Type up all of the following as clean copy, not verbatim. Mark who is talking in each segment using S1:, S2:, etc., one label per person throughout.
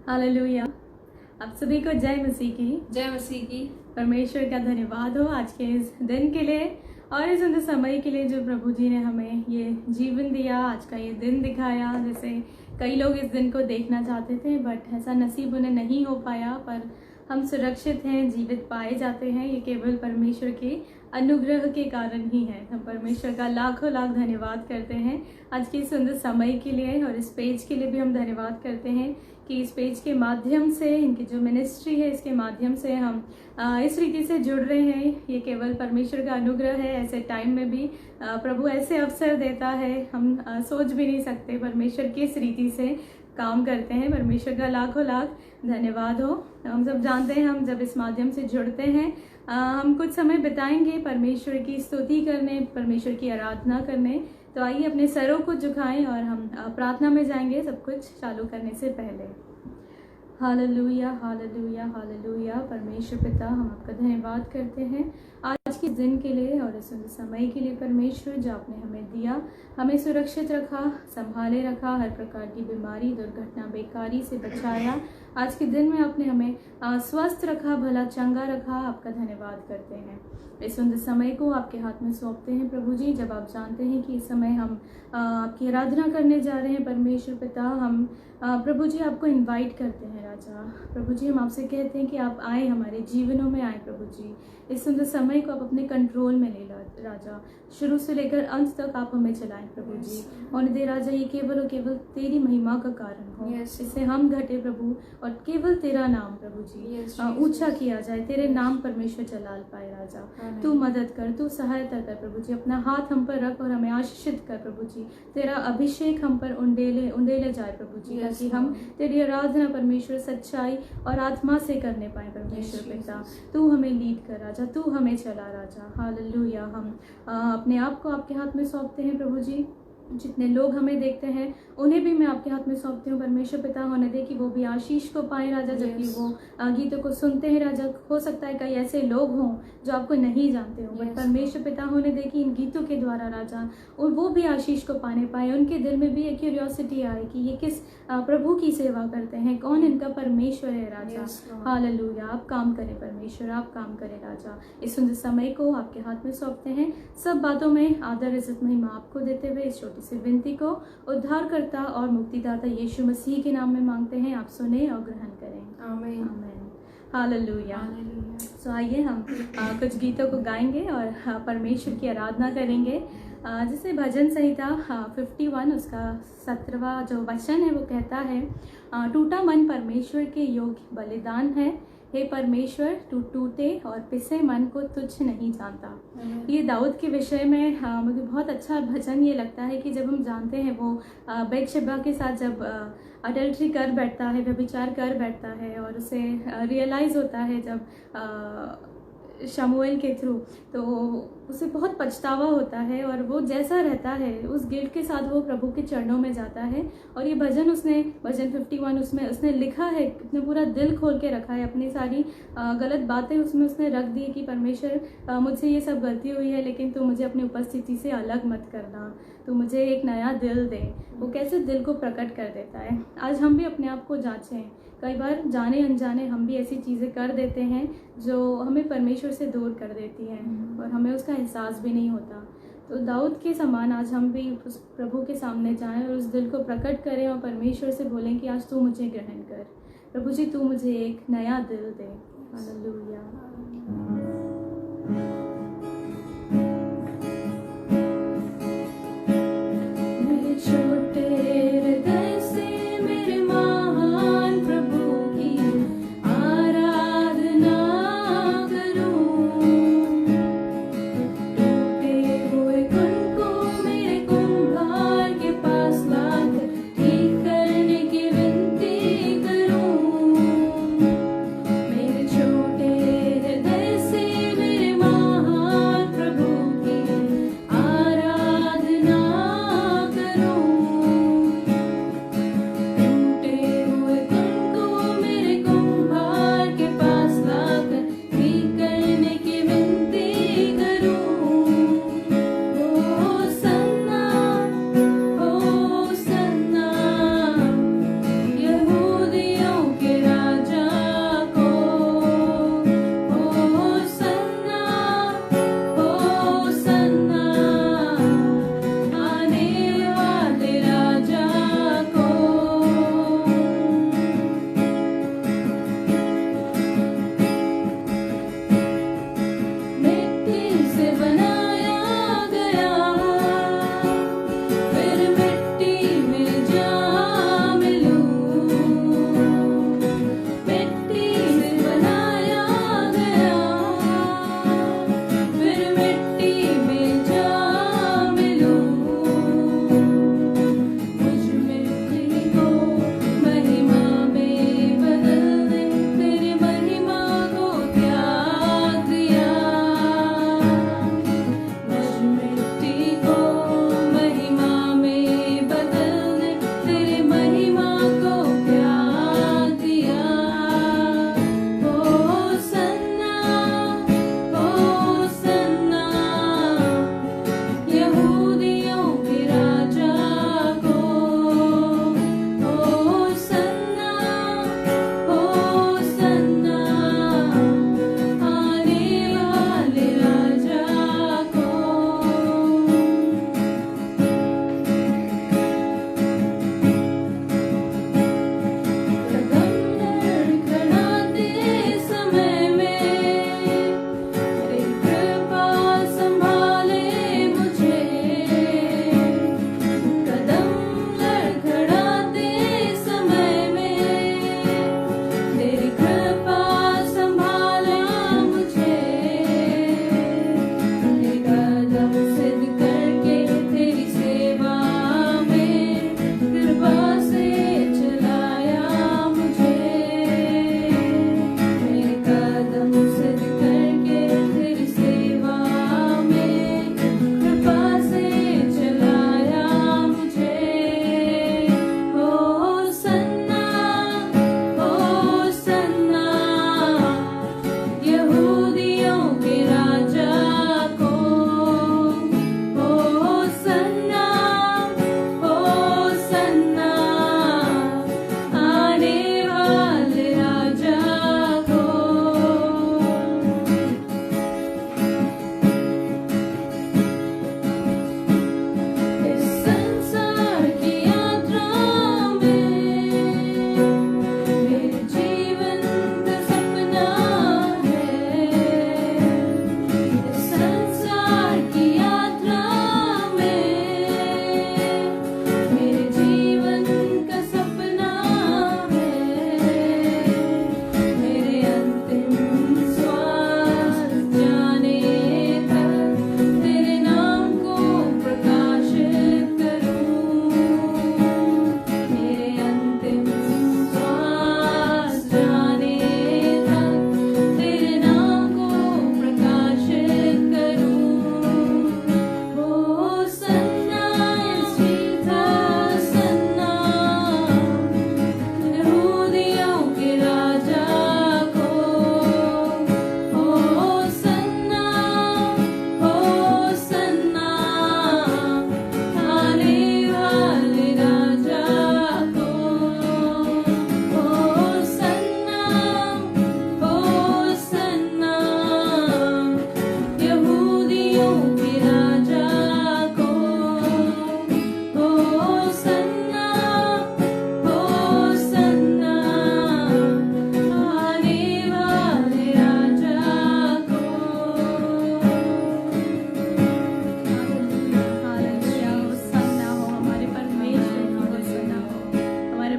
S1: Hallelujah. आप सभी को जय मसीह की।
S2: जय मसीह की।
S1: परमेश्वर का धन्यवाद हो आज के इस दिन के लिए और इस सुंदर समय के लिए जो प्रभु जी ने हमें ये जीवन दिया, आज का ये दिन दिखाया। जैसे कई लोग इस दिन को देखना चाहते थे बट ऐसा नसीब उन्हें नहीं हो पाया, पर हम सुरक्षित हैं, जीवित पाए जाते हैं। ये केवल परमेश्वर के अनुग्रह के कारण ही है। हम परमेश्वर का लाखों लाख धन्यवाद करते हैं आज के इस सुंदर समय के लिए, और इस पेज के लिए भी हम धन्यवाद करते हैं कि इस पेज के माध्यम से, इनकी जो मिनिस्ट्री है इसके माध्यम से हम इस रीति से जुड़ रहे हैं। ये केवल परमेश्वर का अनुग्रह है। ऐसे टाइम में भी प्रभु ऐसे अवसर देता है, हम सोच भी नहीं सकते परमेश्वर किस रीति से काम करते हैं। परमेश्वर का लाखों लाख धन्यवाद हो। हम सब जानते हैं, हम जब इस माध्यम से जुड़ते हैं हम कुछ समय बिताएंगे परमेश्वर की स्तुति करने, परमेश्वर की आराधना करने। तो आइए अपने सरों को झुकाएं और हम प्रार्थना में जाएंगे सब कुछ चालू करने से पहले। Hallelujah, hallelujah, hallelujah. परमेश्वर पिता, हम आपका धन्यवाद करते हैं आज के दिन के लिए और इस समय के लिए। परमेश्वर जो आपने हमें दिया, हमें सुरक्षित रखा, संभाले रखा, हर प्रकार की बीमारी, दुर्घटना, बेकारी से बचाया। आज के दिन में आपने हमें स्वस्थ रखा, भला चंगा रखा। आपका धन्यवाद करते हैं। इस सुंदर समय को आपके हाथ में सौंपते हैं प्रभु जी। जब आप जानते हैं कि इस समय हम आपकी आराधना करने जा रहे हैं परमेश्वर पिता, हम प्रभु जी आपको इनवाइट करते हैं राजा। प्रभु जी हम आपसे कहते हैं कि आप आए, हमारे जीवनों में आए प्रभु जी। इस सुंदर समय को आप अपने कंट्रोल में ले लो राजा। शुरू से लेकर अंत तक आप हमें चलाएं प्रभु जी। और दे राजा ये केवल और केवल तेरी महिमा का कारण हो। इससे हम घटे प्रभु और केवल तेरा नाम प्रभु जी ऊंचा किया जाए। तेरे नाम परमेश्वर जलाल पाए राजा। तू मदद कर, तू सहायता कर प्रभु जी। अपना हाथ हम पर रख और हमें आशीषित कर प्रभु जी। तेरा अभिषेक हम पर उंडेले जाए प्रभु जी, ताकि हम तेरी आराधना परमेश्वर सच्चाई और आत्मा से करने पाए परमेश्वर पिता। तू हमें लीड कर राजा, तू हमें चला राजा। हालेलुया। हम अपने आप को आपके हाथ में सौंपते हैं प्रभु जी। जितने लोग हमें देखते हैं उन्हें भी मैं आपके हाथ में सौंपती हूँ परमेश्वर पिता। होने दे कि वो भी आशीष को पाए राजा, जबकि वो गीतों को सुनते हैं राजा। हो सकता है कई ऐसे लोग हों जो आपको नहीं जानते हो, बट परमेश्वर पिता होने दे कि इन गीतों के द्वारा राजा और वो भी आशीष को पाने पाए। उनके दिल में भी एक क्यूरियोसिटी आए कि ये किस प्रभु की सेवा करते हैं, कौन इनका परमेश्वर है राजा। हालेलुया। आप काम करें परमेश्वर, आप काम करें राजा। इस सुंदर समय को आपके हाथ में सौंपते हैं। सब बातों में आदर इज्जत महिमा आपको देते हुए इस छोटी सी विनती को उद्धारकर्ता और मुक्तिदाता यीशु मसीह के नाम में मांगते हैं। आप सुने और ग्रहण करें। आमीन, आमीन। हालेलुया। सो आइए हम कुछ गीतों को गाएंगे और परमेश्वर की आराधना करेंगे। जैसे भजन संहिता 51 उसका 17वां जो वचन है वो कहता है, टूटा मन परमेश्वर के योग्य बलिदान है। हे परमेश्वर, तू टूटे और पिसे मन को तुच्छ नहीं जानता। ये दाऊद के विषय में मुझे बहुत अच्छा भजन ये लगता है कि जब हम जानते हैं वो बेतशेबा के साथ जब अडल्ट्री कर बैठता है, व्यभिचार कर बैठता है, और उसे रियलाइज़ होता है जब शमूएल के थ्रू, तो उसे बहुत पछतावा होता है और वो जैसा रहता है उस गिल्ट के साथ वो प्रभु के चरणों में जाता है। और ये भजन उसने भजन 51 उसमें उसने लिखा है, अपने पूरा दिल खोल के रखा है, अपनी सारी गलत बातें उसमें उसने रख दी कि परमेश्वर मुझसे ये सब गलती हुई है, लेकिन तू मुझे अपनी उपस्थिति से अलग मत करना, तू मुझे एक नया दिल दे। वो कैसे दिल को प्रकट कर देता है। आज हम भी अपने आप को जांचें। कई बार जाने अनजाने हम भी ऐसी चीज़ें कर देते हैं जो हमें परमेश्वर से दूर कर देती हैं और हमें उसका एहसास भी नहीं होता। तो दाऊद के समान आज हम भी उस प्रभु के सामने जाएं और उस दिल को प्रकट करें और परमेश्वर से बोलें कि आज तू मुझे ग्रहण कर प्रभु जी, तू मुझे एक नया दिल दे। हालेलुया।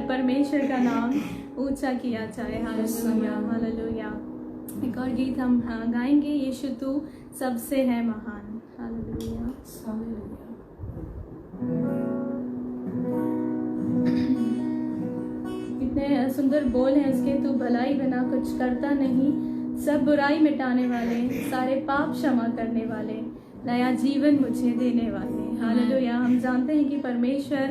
S1: परमेश्वर का नाम ऊंचा किया जाए। Hallelujah hallelujah. एक और गीत हम गाएंगे, यीशु तू सबसे है महान। Hallelujah hallelujah. कितने सुंदर बोल हैं उसके, तू भलाई बिना कुछ करता नहीं, सब बुराई मिटाने वाले, सारे पाप क्षमा करने वाले, नया जीवन मुझे देने वाले। हालेलुया। हम जानते हैं कि परमेश्वर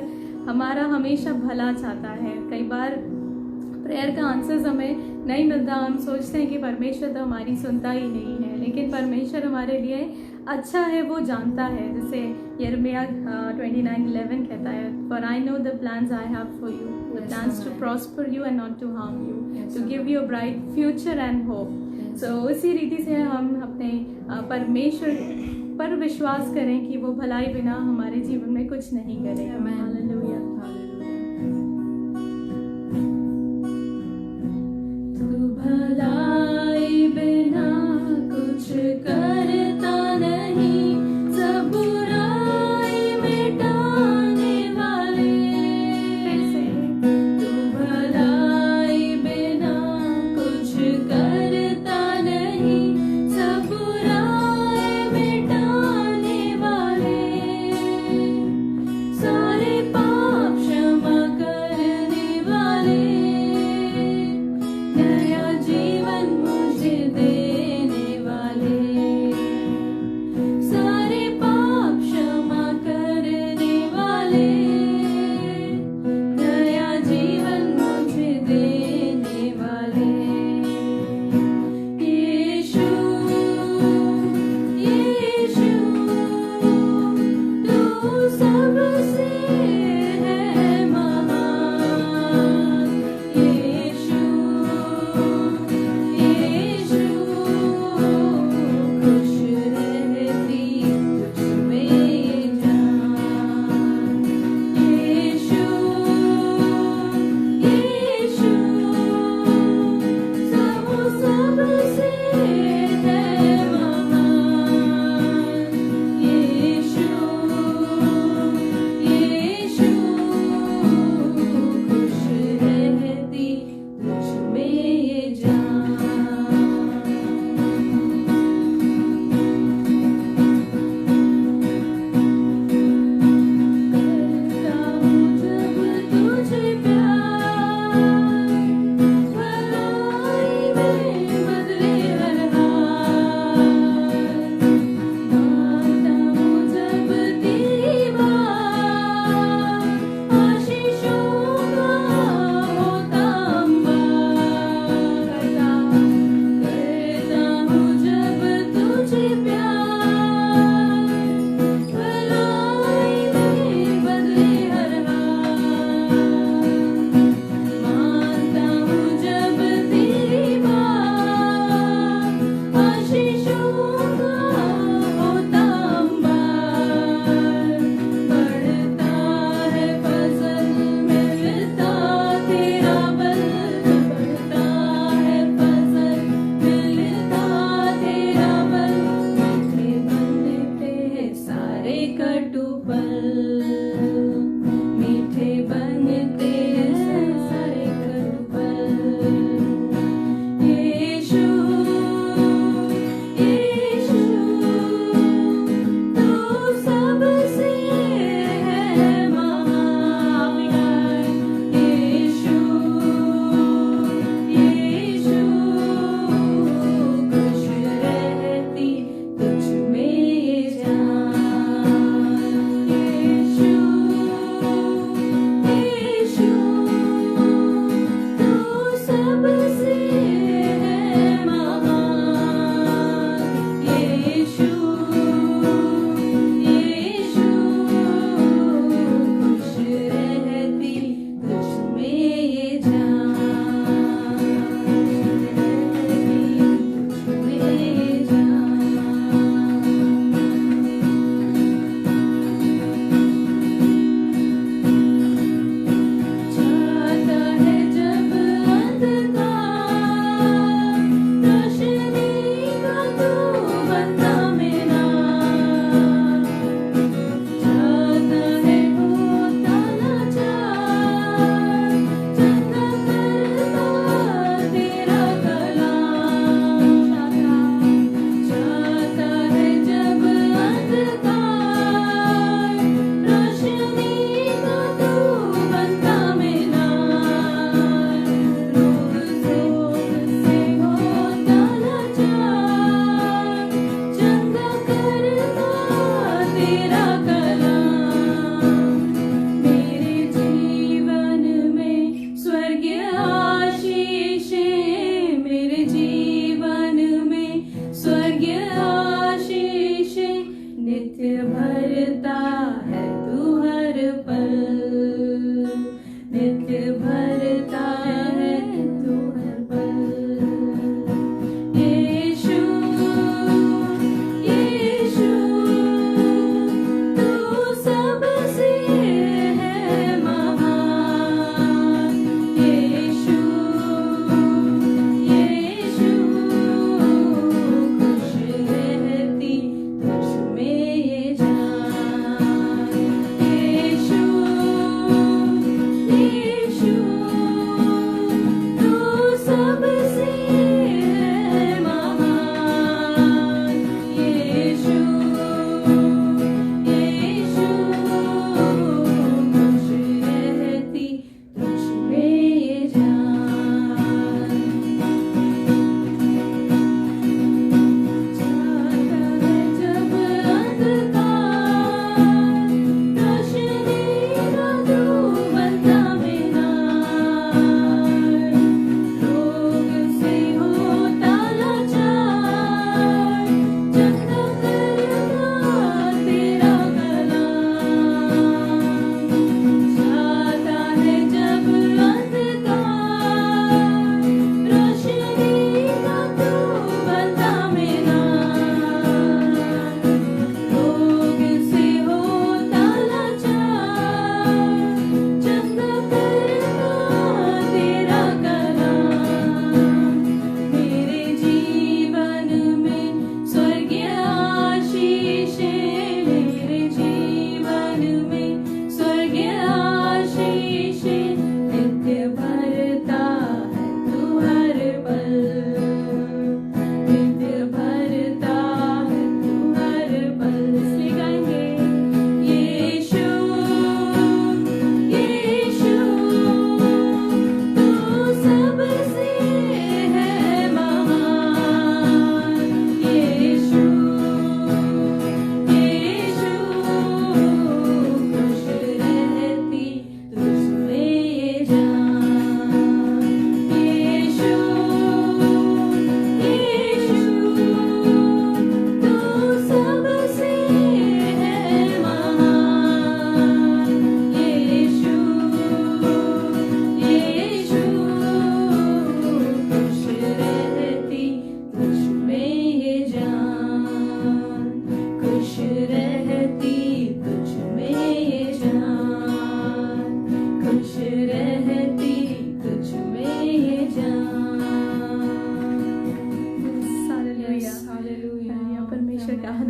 S1: हमारा हमेशा भला चाहता है। कई बार प्रेयर का आंसर हमें नहीं मिलता, हम सोचते हैं कि परमेश्वर तो हमारी सुनता ही नहीं है, लेकिन परमेश्वर हमारे लिए अच्छा है, वो जानता है। जैसे यिर्मयाह 29:11 कहता है, for I know the plans I have for you, the plans to prosper you and not to harm you, to give you a bright future and hope. So उसी रीति से हम अपने परमेश्वर पर विश्वास करें कि वो भलाई बिना हमारे जीवन में कुछ नहीं करेगा। हालेलुया। तू भलाई बिना कुछ करता नहीं, सब बुराई मिटाने वाले, तू भलाई बिना कुछ करता नहीं, सब बुराई मिटाने वाले, सारे पाप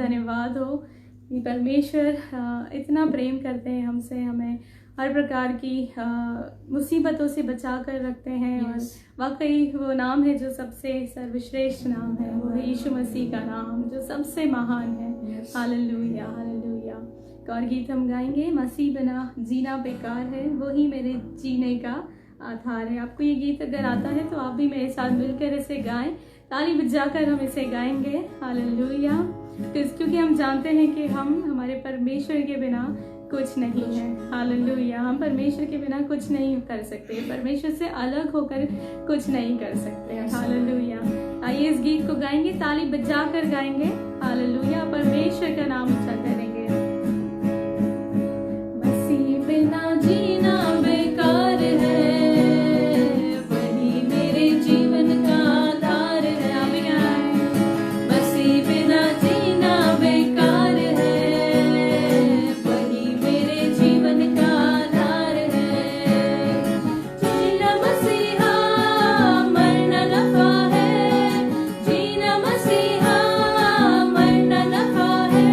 S1: धन्यवाद हो कि परमेश्वर इतना प्रेम करते हैं हमसे, हमें हर प्रकार की मुसीबतों से बचा कर रखते हैं। और वाकई वो नाम है जो सबसे सर्वश्रेष्ठ नाम है, वो है यीशु मसीह का नाम जो सबसे महान है। Hallelujah hallelujah. एक और गीत हम गाएंगे, मसीह बिना जीना बेकार है, वही मेरे जीने का आधार है। आपको ये गीत अगर आता है तो आप भी मेरे साथ मिलकर इसे गाएं, ताली बजाकर हम इसे गाएंगे। हालेलुया। क्योंकि हम जानते हैं कि हम हमारे परमेश्वर के बिना कुछ नहीं है। हालेलुया। हम परमेश्वर के बिना कुछ नहीं कर सकते, परमेश्वर से अलग होकर कुछ नहीं कर सकते। हालेलुया। आइए इस गीत को गाएंगे, ताली बजाकर गाएंगे। हालेलुया। परमेश्वर का नाम ऊंचा करेंगे। मसीह बिना जीना बेकार है, वही मेरे जीवन का आधार है। मसीह बिना जीना बेकार है, वही मेरे जीवन का आधार है। जीना मसीहा मरना नफा है, जीना मसीहा मरना नफा है।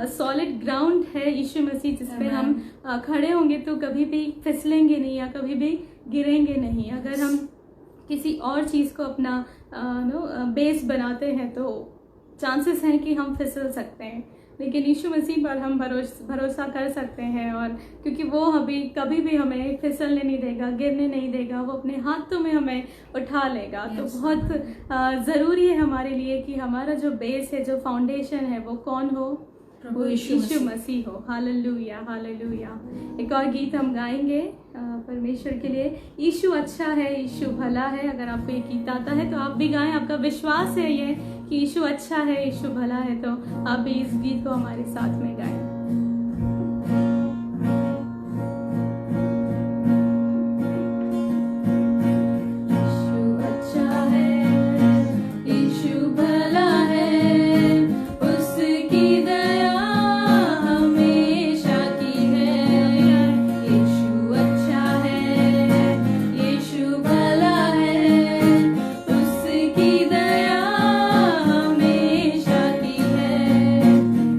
S1: सॉलिड ग्राउंड है यीशु मसीह, जिस पे हम खड़े होंगे तो कभी भी फिसलेंगे नहीं या कभी भी गिरेंगे नहीं। अगर हम किसी और चीज़ को अपना बेस बनाते हैं तो चांसेस हैं कि हम फिसल सकते हैं, लेकिन यीशु मसीह पर हम भरोसा कर सकते हैं। और क्योंकि वो कभी भी हमें फिसलने नहीं देगा, गिरने नहीं देगा, वो अपने हाथों में हमें उठा लेगा। तो बहुत ज़रूरी है हमारे लिए कि हमारा जो बेस है, जो फाउंडेशन है, वो कौन हो? वो यीशु मसीह हो। Hallelujah, hallelujah. एक और गीत हम गाएंगे परमेश्वर के लिए, यीशु अच्छा है, यीशु भला है। अगर आपको ये गीत आता है तो आप भी गाएं, आपका विश्वास है ये कि यीशु अच्छा है, यीशु भला है, तो आप भी इस गीत को हमारे साथ में गाएं।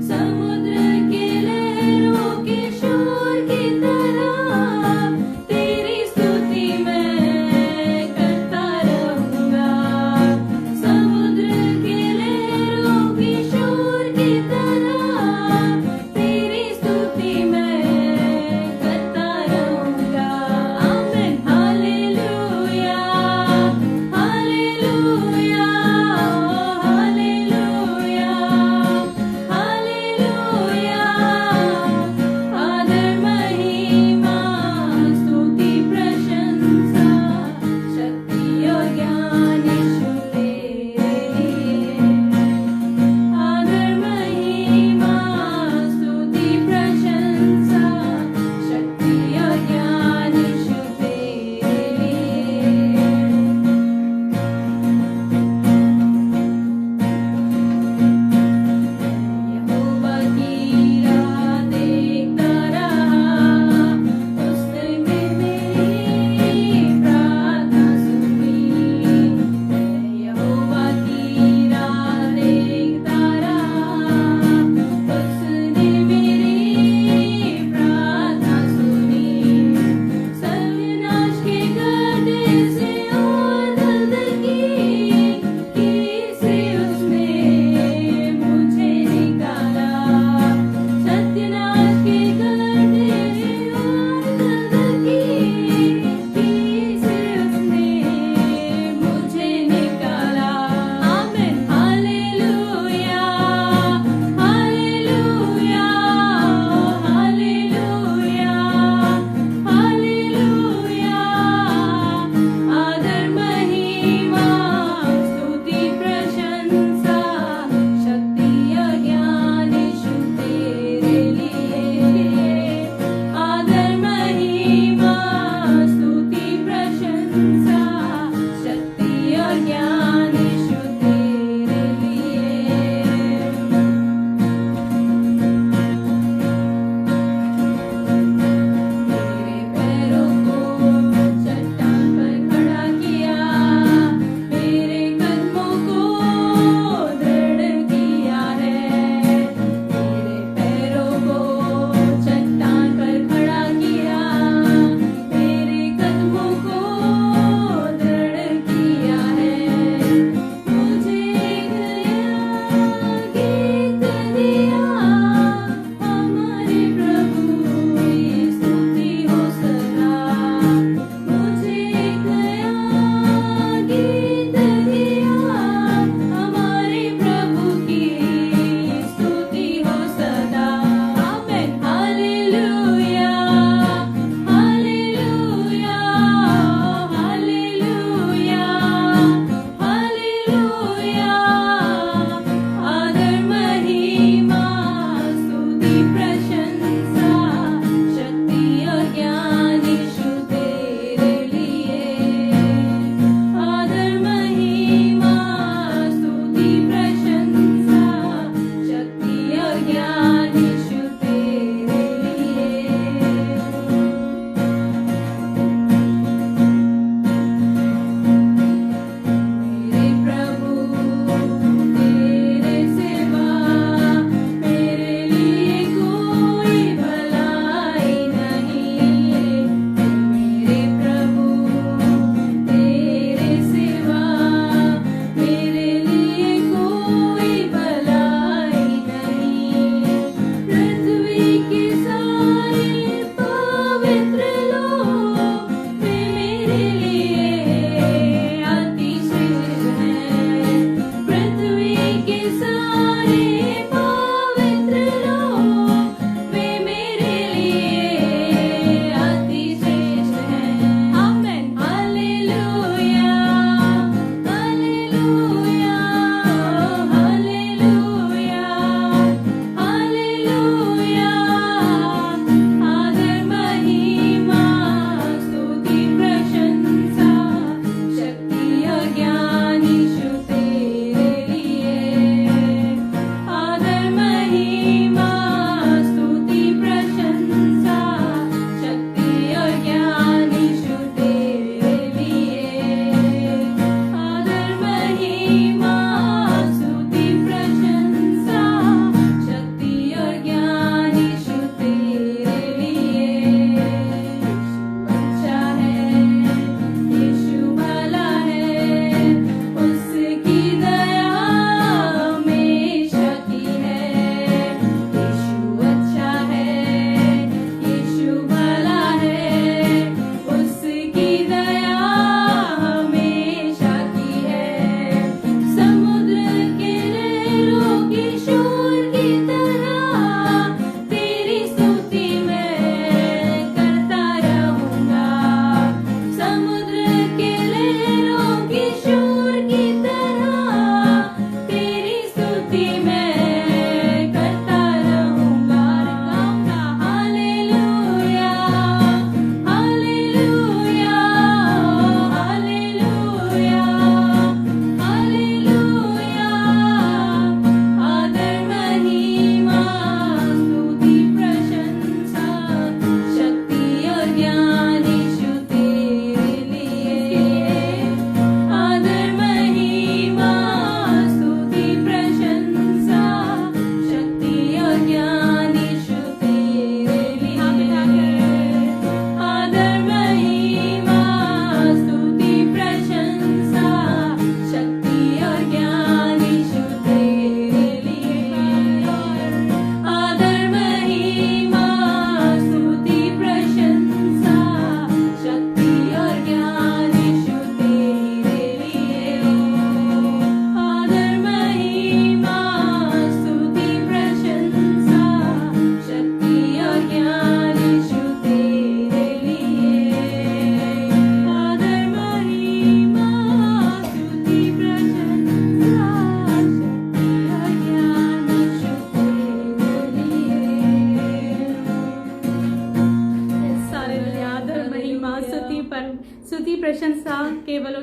S2: समुद्र के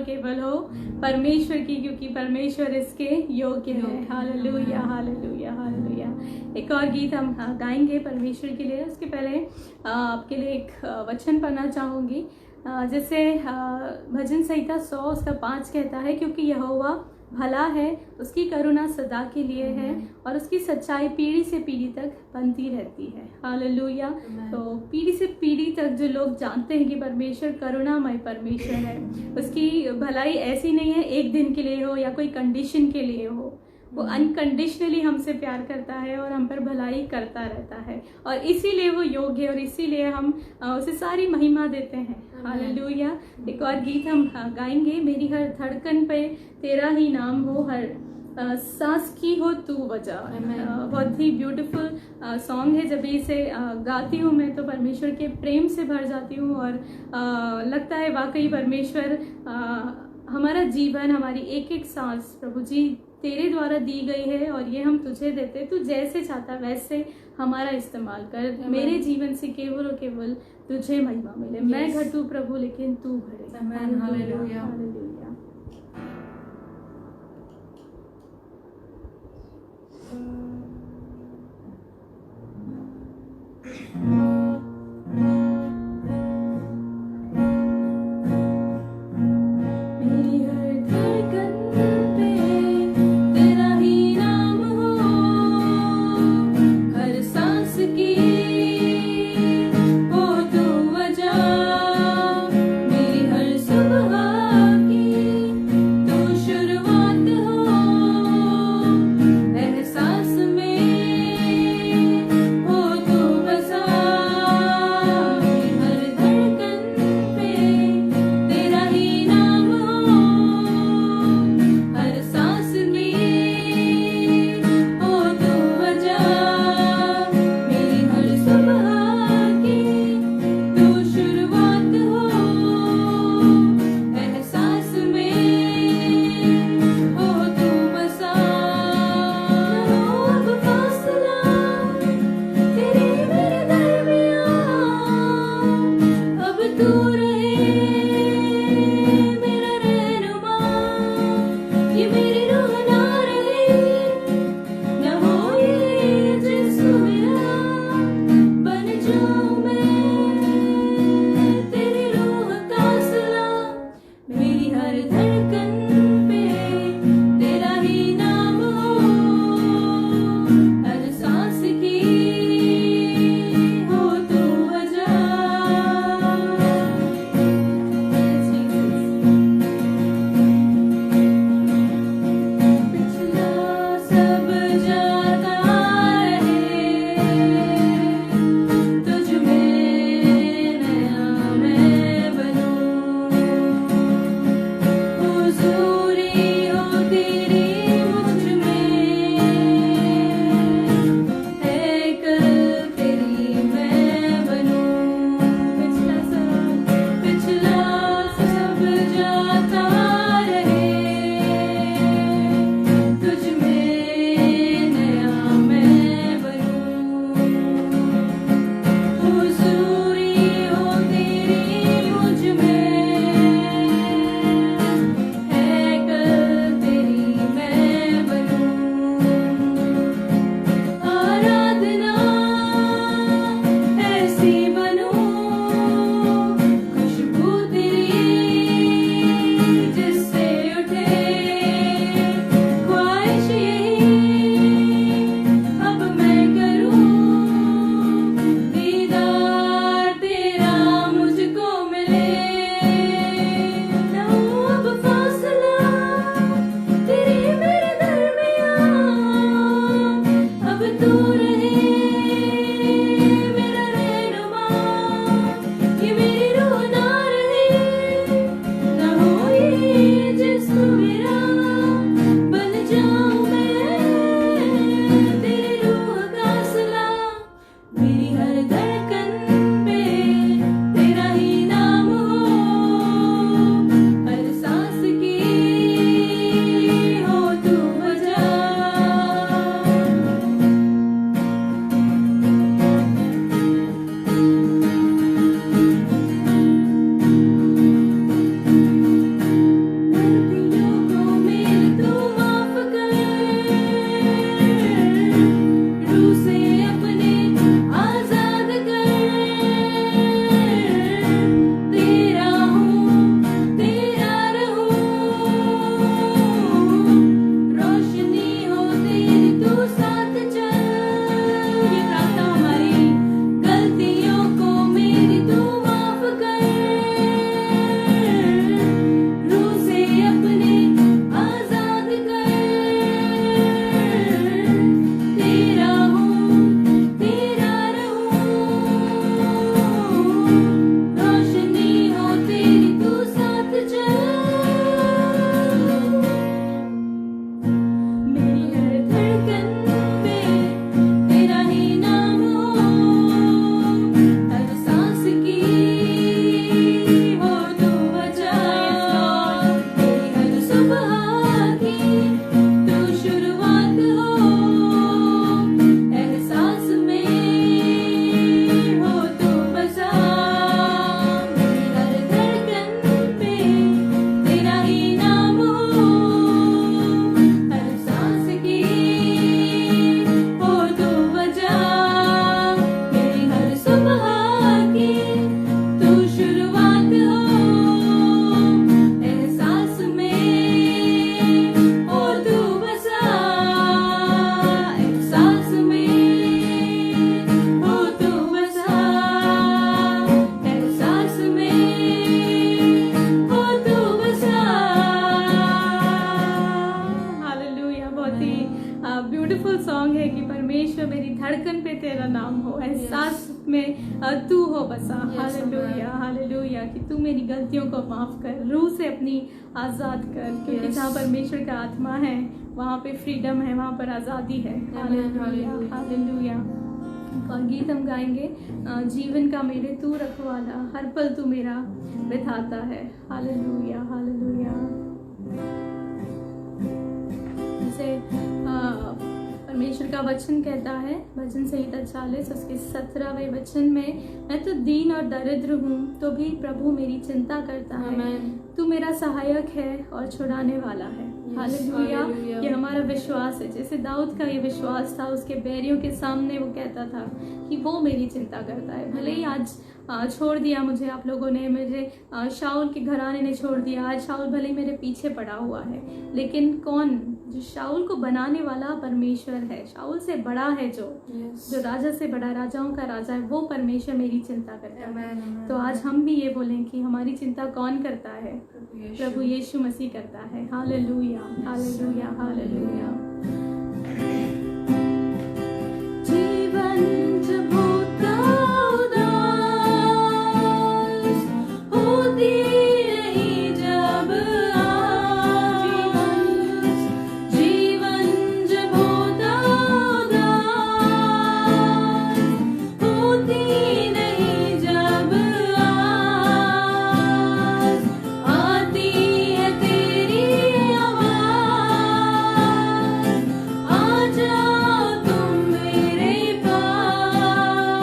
S1: केवल हो परमेश्वर की, क्योंकि परमेश्वर इसके योग्य है। Hallelujah hallelujah hallelujah. एक और गीत हम गाएंगे परमेश्वर के लिए। उसके पहले आपके लिए एक वचन पढ़ना चाहूँगी, जैसे भजन संहिता 100 उसका 5 कहता है, क्योंकि यहोवा भला है, उसकी करुणा सदा के लिए है और उसकी सच्चाई पीढ़ी से पीढ़ी तक बनती रहती है। हालेलुया। तो पीढ़ी से पीढ़ी तक जो लोग जानते हैं कि परमेश्वर करुणामय परमेश्वर है, उसकी भलाई ऐसी नहीं है एक दिन के लिए हो या कोई कंडीशन के लिए हो, वो अनकंडीशनली हमसे प्यार करता है और हम पर भलाई करता रहता है, और इसीलिए वो योग्य है और इसीलिए हम उसे सारी महिमा देते हैं। हालेलुया। एक और गीत हम गाएंगे, मेरी हर धड़कन पे तेरा ही नाम हो, हर सांस की हो तू वजह। बहुत ही ब्यूटीफुल सॉन्ग है। जब इसे गाती हूँ मैं तो परमेश्वर के प्रेम से भर जाती हूँ और लगता है वाकई परमेश्वर हमारा जीवन, हमारी एक एक सांस प्रभु जी तेरे द्वारा दी गई है और ये हम तुझे देते। तू जैसे चाहता वैसे हमारा इस्तेमाल कर, मेरे जीवन से केवल और केवल तुझे महिमा मिले। मैं घटूं प्रभु लेकिन तू भरे। Hallelujah hallelujah. धड़कन पे तेरा नाम हो, एहसास में तू हो बसा। हालेलुया हालेलुया कि तू मेरी गलतियों को माफ कर, रूह से अपनी आज़ाद कर, क्योंकि जहाँ परमेश्वर का आत्मा है वहाँ पे फ्रीडम है, वहाँ पर आज़ादी है। Hallelujah hallelujah. और गीत हम गाएंगे, जीवन का मेरे तू रखवाला, हर पल तू मेरा बिताता है। Hallelujah hallelujah. जैसे परमेश्वर का वचन कहता है, भजन संहिता 40 उसके 17वें वचन में, मैं तो दीन और दरिद्र हूँ तो भी प्रभु मेरी चिंता करता है, तू मेरा सहायक है और छुड़ाने वाला है। हालेलुया। ये हमारा विश्वास है, जैसे दाऊद का ये विश्वास था, उसके बैरियों के सामने वो कहता था कि वो मेरी चिंता करता है। भले ही आज छोड़ दिया मुझे आप लोगों ने, मुझे शाऊल के घराने ने छोड़ दिया, आज शाऊल भले ही मेरे पीछे पड़ा हुआ है, लेकिन कौन, जो शाऊल को बनाने वाला परमेश्वर है, शाऊल से बड़ा है, जो राजा से बड़ा, राजाओं का राजा है, वो परमेश्वर मेरी चिंता करता है। तो आज हम भी ये बोलें कि हमारी चिंता कौन करता है? प्रभु यीशु मसीह करता है। Hallelujah hallelujah hallelujah. जीवन जब होता उदास, होती नहीं जब आस, जीवन जब होता उदास, होती नहीं जब आस, आती है तेरी आवाज़, आ जाओ तुम मेरे पास,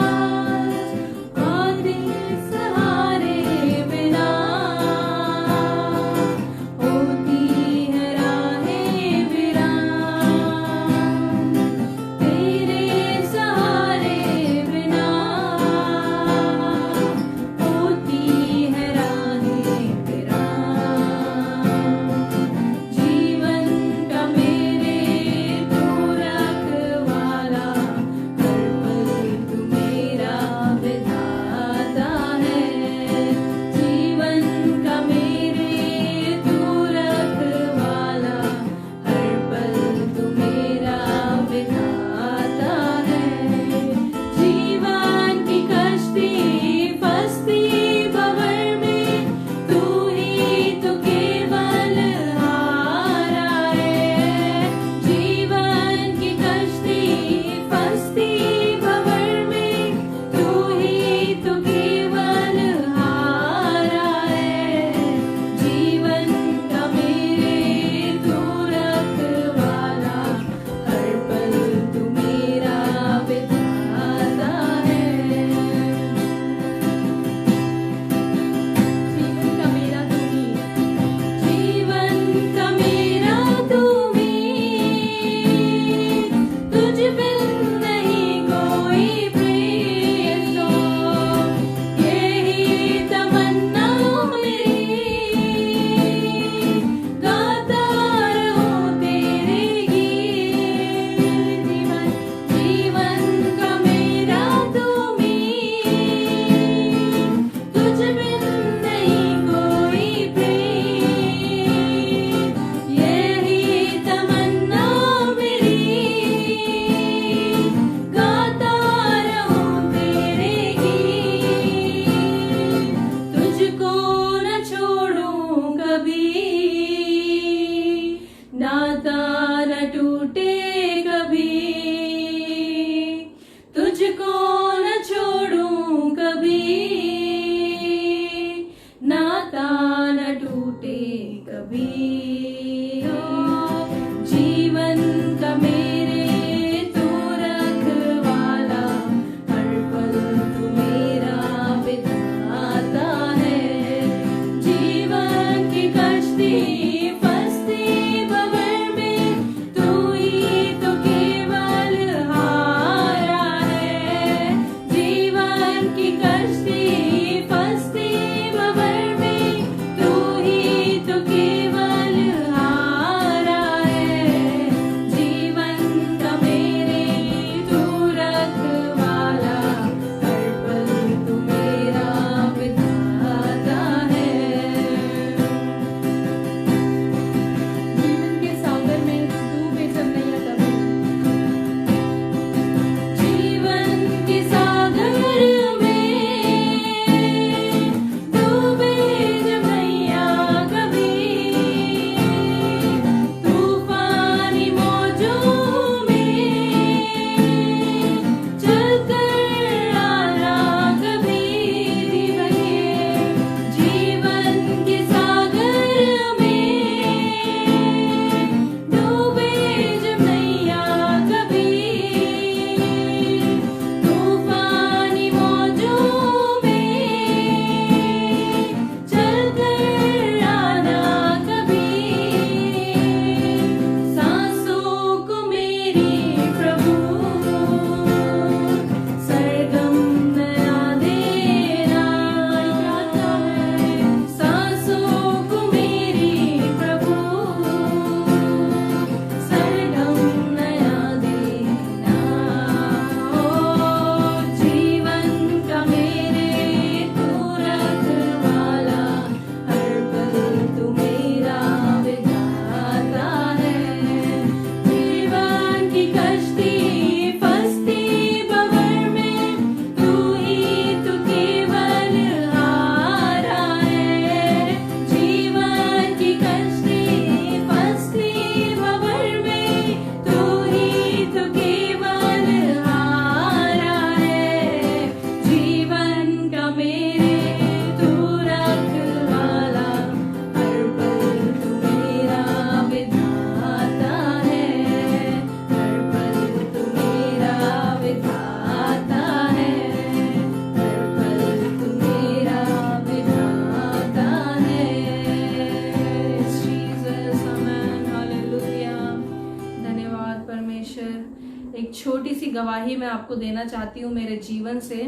S2: छोटी सी गवाही मैं आपको देना चाहती हूँ मेरे जीवन से।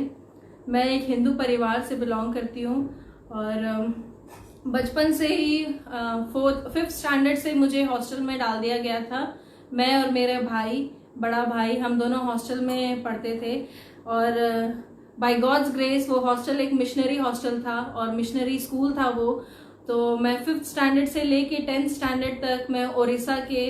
S2: मैं एक हिंदू परिवार से बिलोंग करती हूँ और बचपन से ही 5th स्टैंडर्ड से मुझे हॉस्टल में डाल दिया गया था। मैं और मेरे भाई, बड़ा भाई, हम दोनों हॉस्टल में पढ़ते थे और बाय गॉड्स ग्रेस वो हॉस्टल एक मिशनरी हॉस्टल था और मिशनरी स्कूल था वो। तो मैं 5th स्टैंडर्ड से लेके 10th स्टैंडर्ड तक मैं उड़ीसा के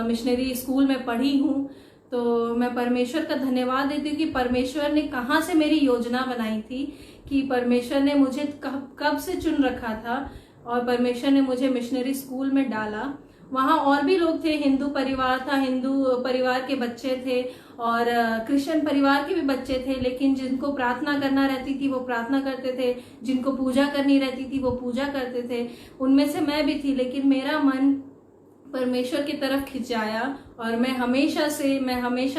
S2: मिशनरी स्कूल में पढ़ी हूँ। तो मैं परमेश्वर का धन्यवाद देती हूँ कि परमेश्वर ने कहाँ से मेरी योजना बनाई थी, कि परमेश्वर ने मुझे कब से चुन रखा था और परमेश्वर ने मुझे मिशनरी स्कूल में डाला। वहाँ और भी लोग थे, हिंदू परिवार था, हिंदू परिवार के बच्चे थे और क्रिश्चियन परिवार के भी बच्चे थे, लेकिन जिनको प्रार्थना करना रहती थी वो प्रार्थना करते थे, जिनको पूजा करनी रहती थी वो पूजा करते थे। उनमें से मैं भी थी, लेकिन मेरा मन परमेश्वर की तरफ खिंचाया और मैं हमेशा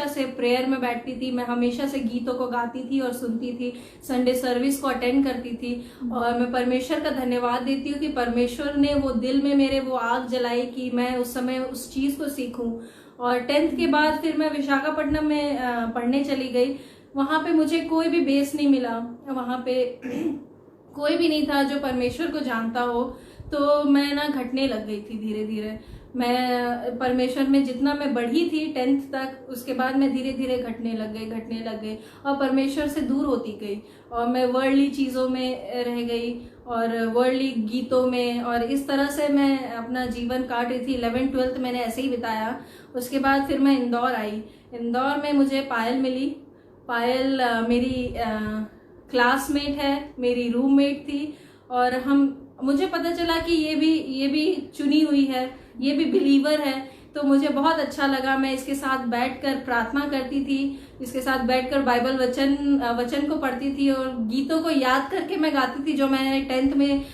S2: से प्रेयर में बैठती थी। मैं हमेशा से गीतों को गाती थी और सुनती थी, संडे सर्विस को अटेंड करती थी। और मैं परमेश्वर का धन्यवाद देती हूँ कि परमेश्वर ने वो दिल में मेरे वो आग जलाई कि मैं उस समय उस चीज़ को सीखूं। और 10th के बाद फिर मैं विशाखापट्टनम में पढ़ने चली गई। वहाँ पे मुझे कोई भी बेस नहीं मिला, वहाँ पे कोई भी नहीं था जो परमेश्वर को जानता हो। तो मैं ना घटने लग गई थी धीरे धीरे। मैं परमेश्वर में जितना मैं बढ़ी थी 10th तक, उसके बाद मैं धीरे धीरे घटने लग गई और परमेश्वर से दूर होती गई और मैं वर्ल्डली चीज़ों में रह गई और वर्ल्डली गीतों में, और इस तरह से मैं अपना जीवन काट रही थी। 11th 12th मैंने ऐसे ही बिताया। उसके बाद फिर मैं इंदौर आई। इंदौर में मुझे पायल मिली। पायल मेरी क्लासमेट है, मेरी रूममेट थी और मुझे पता चला कि ये भी चुनी हुई है, ये भी बिलीवर है। तो मुझे बहुत अच्छा लगा। मैं इसके साथ बैठकर प्रार्थना करती थी, इसके साथ बैठकर बाइबल वचन को पढ़ती थी और गीतों को याद करके मैं गाती थी। जो मैंने 10th में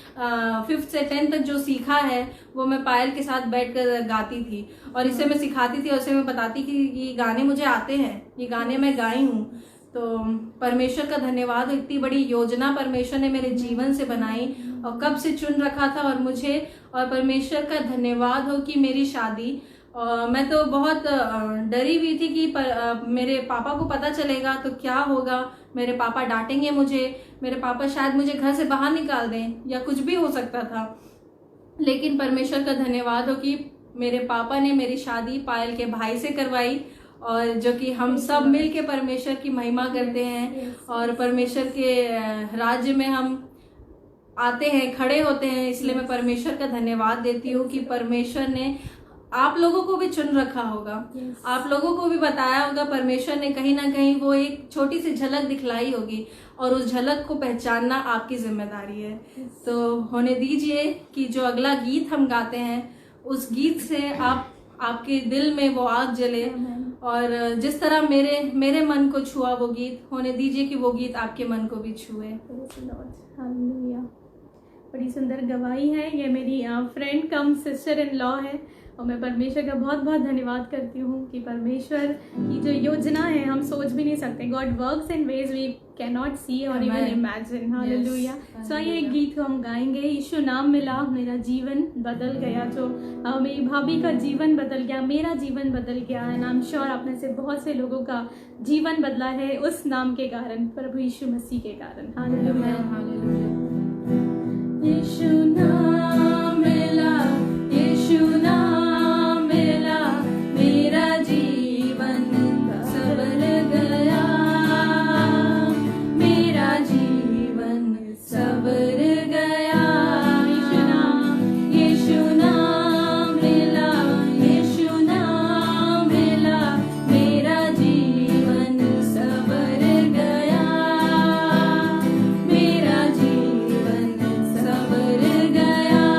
S2: 5th से 10th तक जो सीखा है वो मैं पायल के साथ बैठकर गाती थी और इसे मैं सिखाती थी और इसे मैं बताती कि ये गाने मुझे आते हैं, ये गाने मैं गाई हूँ। तो परमेश्वर का धन्यवाद, इतनी बड़ी योजना परमेश्वर ने मेरे जीवन से बनाई और कब से चुन रखा था और मुझे, और परमेश्वर का धन्यवाद हो कि मेरी शादी, मैं तो बहुत डरी हुई थी कि मेरे पापा को पता चलेगा तो क्या होगा, मेरे पापा डांटेंगे मुझे, मेरे पापा शायद मुझे घर से बाहर निकाल दें या कुछ भी हो सकता था। लेकिन परमेश्वर का धन्यवाद हो कि मेरे पापा ने मेरी शादी पायल के भाई से करवाई और जो कि हम सब मिल के परमेश्वर की महिमा करते हैं और परमेश्वर के राज्य में हम आते हैं, खड़े होते हैं। इसलिए मैं परमेश्वर का धन्यवाद देती हूँ कि परमेश्वर ने आप लोगों को भी चुन रखा होगा, आप लोगों को भी बताया होगा। परमेश्वर ने कहीं ना कहीं वो एक छोटी सी झलक दिखलाई होगी और उस झलक को पहचानना आपकी जिम्मेदारी है। तो होने दीजिए कि जो अगला गीत हम गाते हैं उस गीत से आपके दिल में वो आग जले और जिस तरह मेरे मन को छुआ वो गीत, होने दीजिए कि वो गीत आपके मन को भी छुए।
S1: हालेलुया। बड़ी सुंदर गवाही है। ये मेरी friend come sister in law है और मैं परमेश्वर का बहुत बहुत धन्यवाद करती हूँ कि परमेश्वर की जो योजना है हम सोच भी नहीं सकते। God works in ways we can not see और इवन इमेजिन। हालेलुया। सो ये एक गीत को हम गाएंगे। यीशु नाम मिला, मेरा जीवन बदल गया। जो मेरी भाभी का जीवन बदल गया, मेरा जीवन बदल गया एंड आई एम श्योर आप में से बहुत से लोगों का जीवन बदला है उस नाम के कारण, प्रभु यीशु मसीह के कारण। हालेलुया। यीशु नाम मिला, यीशु नाम मिला, मेरा जीवन संवर गया, मेरा जीवन संवर गया। यीशु नाम मिला, यीशु नाम मिला, मेरा जीवन संवर गया, मेरा जीवन संवर गया।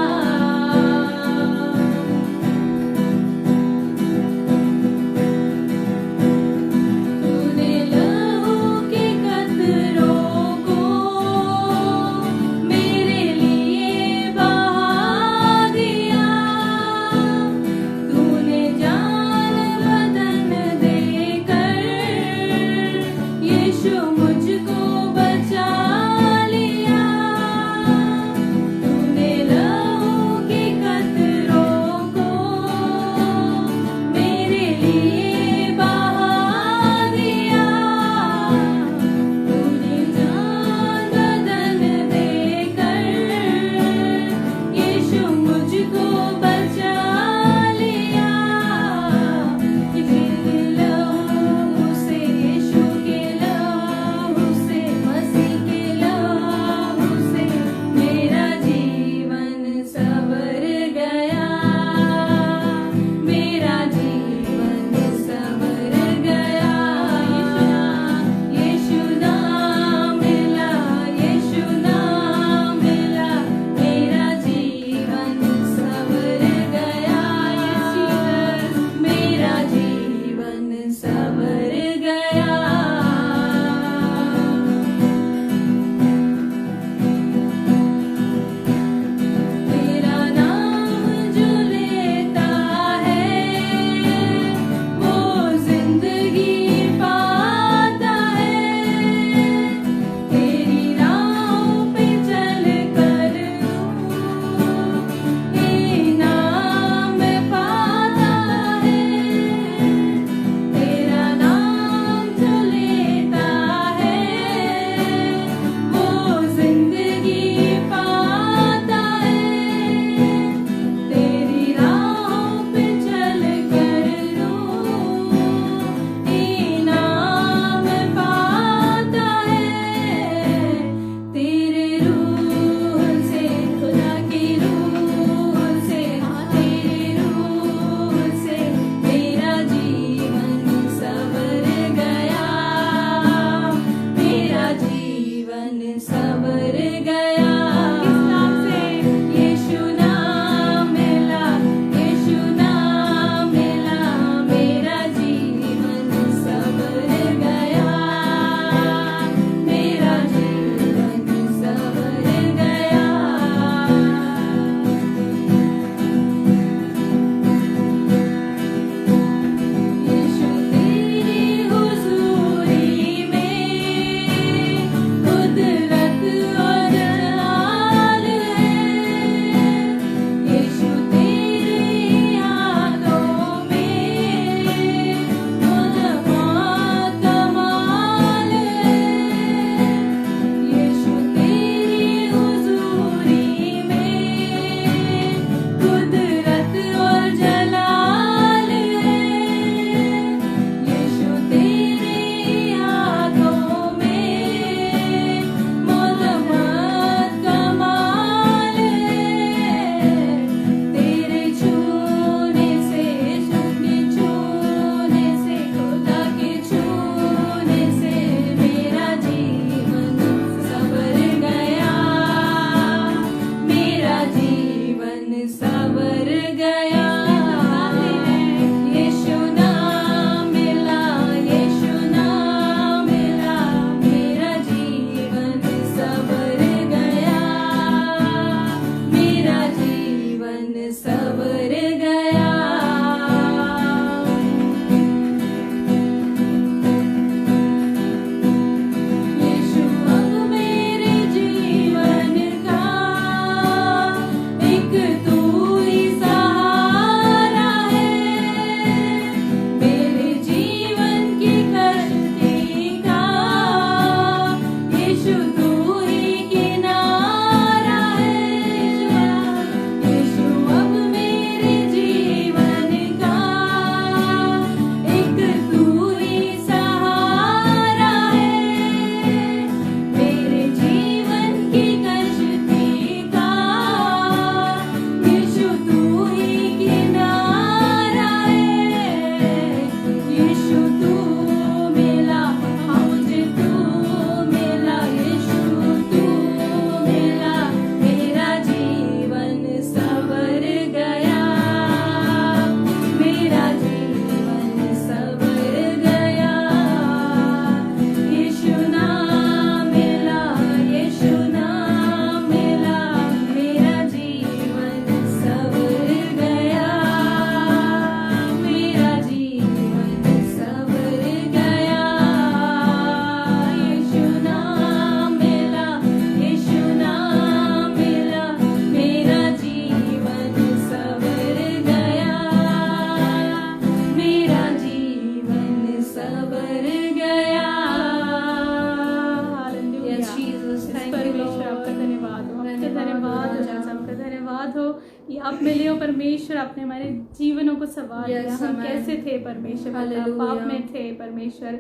S1: जीवनों को संवार
S2: Yes,
S1: दिया। हम
S2: amen.
S1: कैसे थे परमेश्वर पिता,
S2: Hallelujah.
S1: पाप में थे परमेश्वर,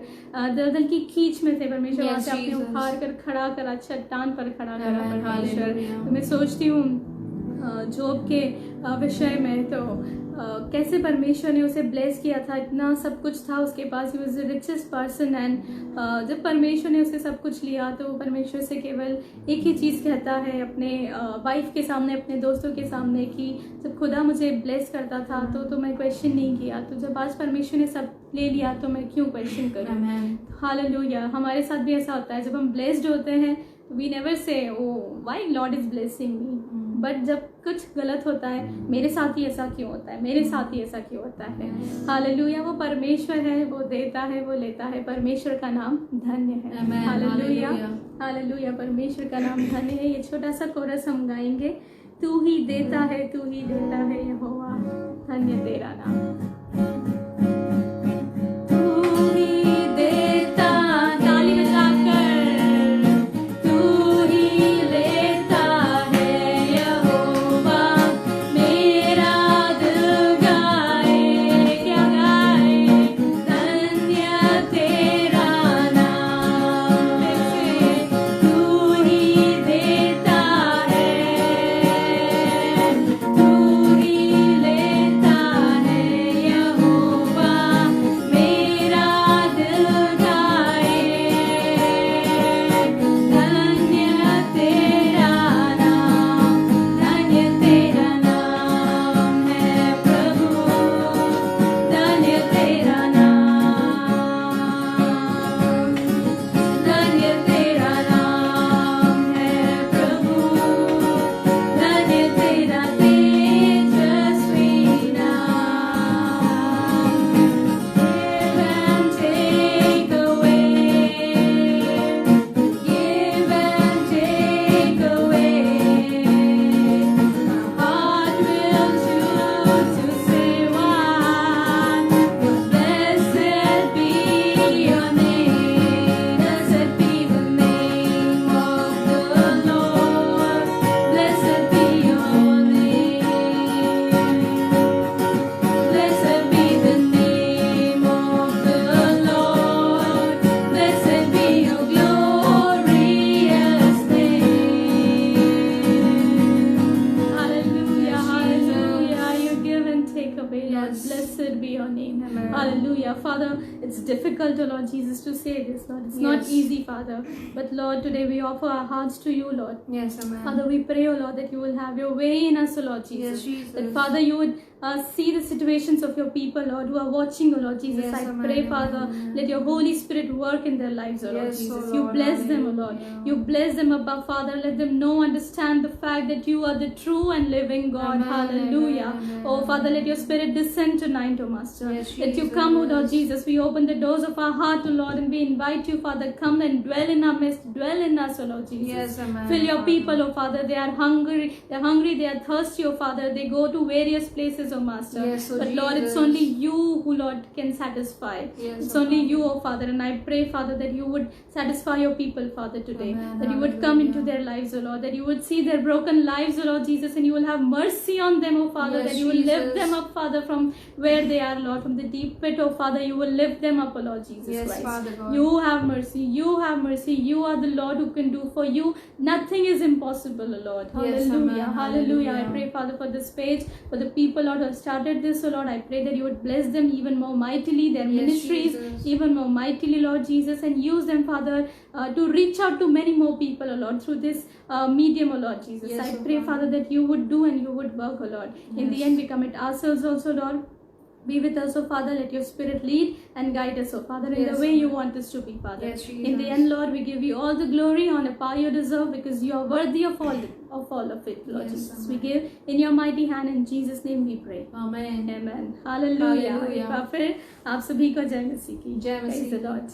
S1: दलदल की कीच में थे परमेश्वर,
S2: Yes,
S1: वहाँ से आपने
S2: Jesus.
S1: उखाड़ कर खड़ा करा, चट्टान पर खड़ा करा
S2: Amen.
S1: परमेश्वर।
S2: Hallelujah.
S1: तो मैं सोचती हूँ जॉब के विषय में, तो कैसे परमेश्वर ने उसे ब्लेस किया था, इतना सब कुछ था उसके पास, he was the richest person. And जब परमेश्वर ने उसे सब कुछ लिया तो परमेश्वर से केवल एक ही चीज़ कहता है अपने वाइफ के सामने, अपने दोस्तों के सामने, कि जब खुदा मुझे ब्लेस करता था तो मैं क्वेश्चन नहीं किया, तो जब आज परमेश्वर ने सब ले लिया तो मैं क्यों क्वेश्चन करूँ।
S2: Amen.
S1: हालेलुया। हमारे साथ भी ऐसा होता है, जब हम ब्लेस्ड होते हैं we never say oh why lord is blessing me, but जब कुछ गलत होता है, मेरे साथ ही ऐसा क्यों होता है, मेरे साथ ही ऐसा क्यों होता है। हालेलुया। वो परमेश्वर है, वो देता है, वो लेता है, परमेश्वर का नाम धन्य है।
S2: Amen.
S1: Hallelujah,
S2: Hallelujah.
S1: हालेलुया। परमेश्वर का नाम धन्य है। ये छोटा सा कोरस हम गाएंगे, तू ही देता है, तू ही देता है यहोवा, धन्य तेरा नाम। तू ही देता, ताली बजाकर, तू ही लेता है यहोवा, मेरा दिल गाए, क्या गाए, धन्य तेरा नाम। तू ही देता है, तू ही लेता है यहोवा, मेरा दिल गाए, धन्य तेरा नाम, धन्य तेरा नाम है प्रभु, धन्य तेरा नाम, धन्य तेरा नाम है प्रभु, धन्य तेरा तेजस्वी नाम। Give and take away, give and take away. My heart will choose to say one. Blessed be your name, blessed be the name of the Lord, blessed be your name. Blessed be the name of the Lord, blessed be your glorious name. Hallelujah, hallelujah. You give and take away, Lord.
S2: Yes.
S1: Blessed be your name.
S2: Amen.
S1: Hallelujah. Father, it's difficult, oh Lord Jesus, to say this, Lord. It's not
S2: Yes.
S1: easy, Father. But Lord, today we offer our hearts to you, Lord.
S2: Yes, amen.
S1: Father, we pray, oh Lord, that you will have your way in us, oh Lord Jesus.
S2: Yes, Jesus.
S1: That, Father, you would see the situations of your people, Lord, who are watching, oh Lord Jesus.
S2: Yes,
S1: I
S2: amen,
S1: pray,
S2: amen,
S1: Father,
S2: amen.
S1: let your Holy Spirit work in their lives, oh Lord
S2: Yes,
S1: Jesus.
S2: oh
S1: You
S2: Lord,
S1: bless them, oh Lord.
S2: hallelujah.
S1: You bless them above, Father. Let them know, understand the fact that you are the true and living God.
S2: Amen,
S1: Hallelujah.
S2: amen, amen,
S1: Oh, Father, let
S2: amen.
S1: your Spirit descend tonight, oh Master.
S2: Yes,
S1: Let you come, oh Lord
S2: Jesus.
S1: Jesus. We open the doors of our heart, oh Lord, and we invite you, Father, come and dwell in our midst, dwell in us, oh Lord Jesus.
S2: Yes, amen.
S1: Fill your people, oh Father. They are hungry, they are thirsty, oh Father. They go to various places, oh Master.
S2: Yes, oh
S1: but Lord, it's
S2: Jesus.
S1: only you who, Lord, can satisfy.
S2: Yes,
S1: It's
S2: oh
S1: only
S2: Father.
S1: you, oh Father. And I pray, Father, that you would satisfy your people, Father, today.
S2: Amen.
S1: That you would come into
S2: Hallelujah.
S1: their lives, oh Lord. That you would see their broken lives, oh Lord Jesus. And you will have mercy on them, oh Father.
S2: Yes,
S1: that you will lift
S2: Jesus.
S1: them up, Father, from where they are, Lord. From the deep pit, oh Father, you will lift them up, oh Lord Jesus
S2: Yes,
S1: Christ.
S2: Father God.
S1: You have mercy. You have mercy. You are the Lord who can do for you. Nothing is impossible, oh Lord.
S2: Yes,
S1: Hallelujah.
S2: amen.
S1: Hallelujah. I
S2: Hallelujah.
S1: pray, Father, for this page, for the people, Lord, who have started this, oh Lord. I pray that you would bless them even more mightily, their
S2: Yes,
S1: ministries
S2: Jesus.
S1: even more mightily, Lord Jesus, and use them, Father, to reach out to many more people, oh Lord, through this medium, oh Lord Jesus.
S2: Yes,
S1: I
S2: oh
S1: pray,
S2: Father.
S1: Father, that you would do and you would work, oh Lord. In the
S2: Yes.
S1: end, we commit ourselves also, Lord. Be with us, oh Father. Let your Spirit lead and guide us, oh Father, in
S2: Yes,
S1: the way you
S2: Lord.
S1: want us to be, Father.
S2: Yes,
S1: In the
S2: Jesus.
S1: end, Lord, we give you all the glory, honor, power you deserve, because you are worthy of all of it, Lord
S2: Yes,
S1: Jesus.
S2: amen.
S1: We give in your mighty hand. In Jesus' name we pray.
S2: Amen.
S1: Amen. Hallelujah.
S2: Hallelujah.
S1: एक बार फिर आप सभी को जय मसीह की.
S2: जय मसीह
S1: Praise the
S2: की.
S1: Lord.